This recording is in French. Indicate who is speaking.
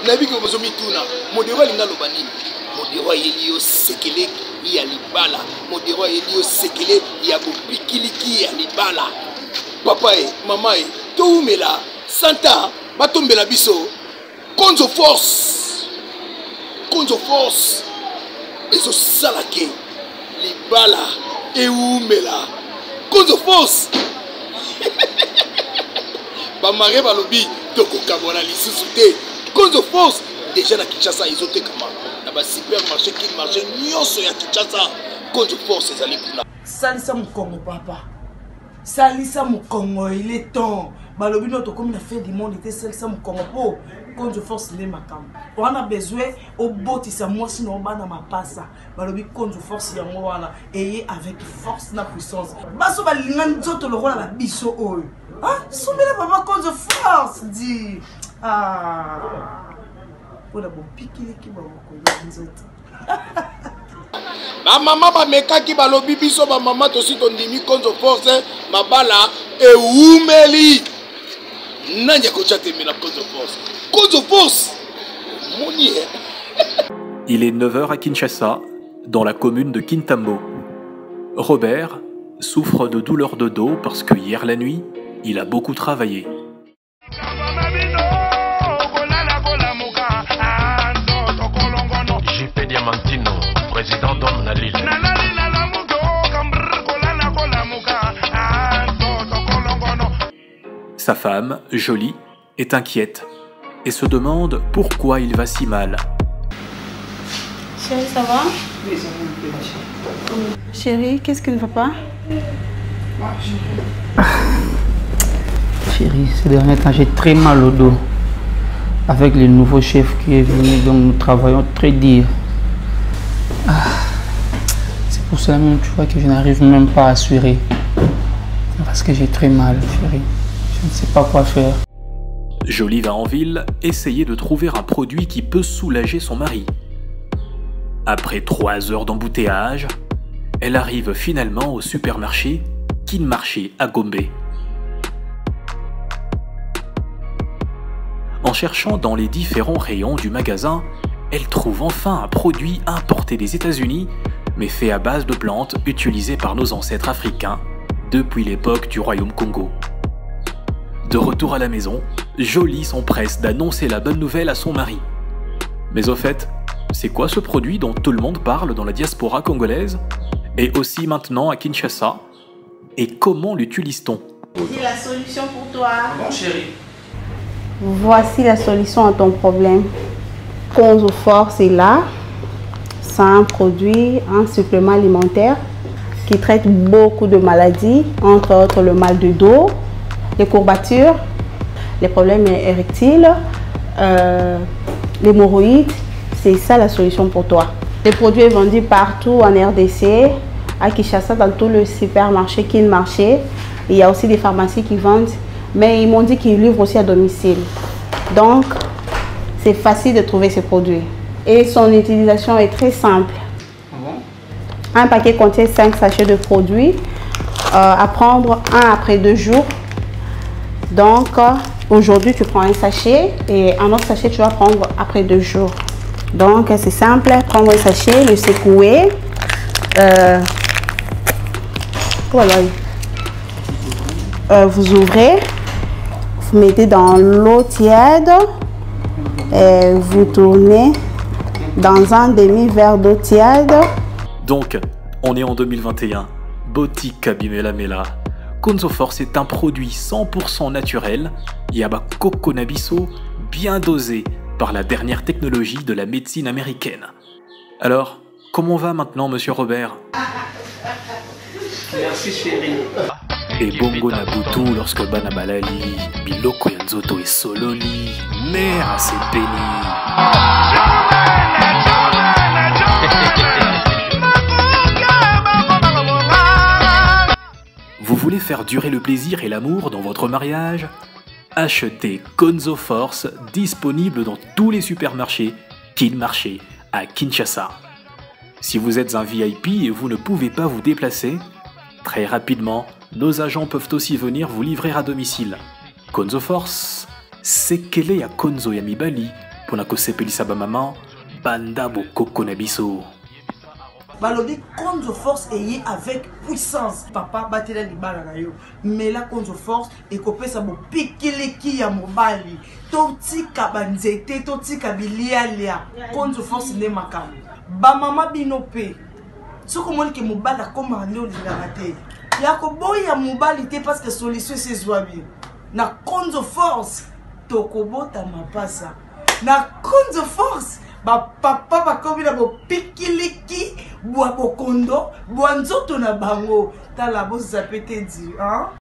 Speaker 1: Nabi ko bozomi tuna modero linga lobani modero yeli sekele ya libala modero yeli sekele ya bopikiliki ya libala papa e mama e toumela santa batombela biso konzo force ezo salake libala eumela konzo force ba mare balobi tokokamona lisusu te konzo force déjà na Kinshasa ezotekama na ba supermarché qui marché nyonso ya Kinshasa konzo force ezali kuna
Speaker 2: salisa mokongo papa salisa mokongo il est temps balobi notre comme la fin du monde était salisa mokongo po konzo force les makam on a besoin au botisa moi sinon bana mapasa balobi konzo force ya moi wala et avec force na puissance baso balinga nzoto le roi la biso oyo ah sombela papa konzo force dit ah pour la bopikile ki ba mokongo nzoto
Speaker 1: ba mama ba mekaki balobi biso ba mama to si tondimi konzo force mabala eumeli nanya ko chatemi na konzo force moni.
Speaker 3: Il est 9 h à Kinshasa, dans la commune de Kintambo. Robert souffre de douleurs de dos parce que hier la nuit, il a beaucoup travaillé.
Speaker 4: JP Diamantino, président d'Homme Nalil.
Speaker 3: Sa femme, Jolie, est inquiète et se demande pourquoi il va si mal.
Speaker 5: Chérie, ça va?
Speaker 2: Oui, ça va.
Speaker 5: Chérie, qu'est-ce qui ne va pas?
Speaker 6: Chérie, ces derniers temps, j'ai très mal au dos. Avec le nouveau chef qui est venu, donc nous travaillons très dur. C'est pour cela même, tu vois, que je n'arrive même pas à assurer. Parce que j'ai très mal, chérie. Je ne sais pas quoi faire.
Speaker 3: Jolie va en ville essayer de trouver un produit qui peut soulager son mari. Après 3 heures d'embouteillage, elle arrive finalement au supermarché Kinmarché à Gombe. En cherchant dans les différents rayons du magasin, elle trouve enfin un produit importé des États-Unis, mais fait à base de plantes utilisées par nos ancêtres africains depuis l'époque du royaume Congo. De retour à la maison, Jolie s'empresse d'annoncer la bonne nouvelle à son mari. Mais au fait, c'est quoi ce produit dont tout le monde parle dans la diaspora congolaise et aussi maintenant à Kinshasa? Et comment l'utilise-t-on?
Speaker 5: J'ai la solution pour toi.
Speaker 6: Bon, chérie.
Speaker 5: Voici la solution à ton problème. Konzo Force est là. C'est un produit, un supplément alimentaire qui traite beaucoup de maladies, entre autres le mal de dos, les courbatures, les problèmes érectiles, l'hémorroïde. C'est ça la solution pour toi. Le produit est vendu partout en RDC, à Kinshasa, dans tous les supermarchés, Kinmarché. Il y a aussi des pharmacies qui vendent, mais ils m'ont dit qu'ils livrent aussi à domicile. Donc, c'est facile de trouver ce produit. Et son utilisation est très simple. Un paquet contient 5 sachets de produits à prendre un après 2 jours. Donc, aujourd'hui, tu prends un sachet et un autre sachet, tu vas prendre après 2 jours. Donc, c'est simple. Prendre un sachet, le secouer. Voilà. Vous ouvrez, vous mettez dans l'eau tiède et vous tournez dans un demi-verre d'eau tiède.
Speaker 3: Donc, on est en 2021. Botique Abimela Mela. Konzo Force est un produit 100% naturel, Yaba Coconabiso, bien dosé par la dernière technologie de la médecine américaine. Alors, comment va maintenant, monsieur Robert?
Speaker 6: Merci, chérie.
Speaker 3: Et bongo nabutu lorsque banabalali, biloko yanzoto et sololi, mère à ses pénis. Vous voulez faire durer le plaisir et l'amour dans votre mariage? Achetez Konzo Force, disponible dans tous les supermarchés Kinmarché à Kinshasa. Si vous êtes un VIP et vous ne pouvez pas vous déplacer, très rapidement, nos agents peuvent aussi venir vous livrer à domicile. Konzo Force, sekele ya konzo ya mibali pona kosepelisa ba maman banda bokoko na biso.
Speaker 2: Balobi Konzo Force est avec puissance. Papa batela libala na yo. Mais la Konzo Force est kopesa bo pikiliki ya mobali. Totika banzete, totika bilialia. Konzo Force ne makam. Ba mama binope. Soko moni ke mobali akoma leo lingaka te. Ya ko boya mobali te parce que solution c'est zwabi. Na Konzo Force tokobota mapasa. Na Konzo Force ba papa bakomi na bo pikiliki bwa bokondo bwa nzoto na bango tala bo zapete di hein.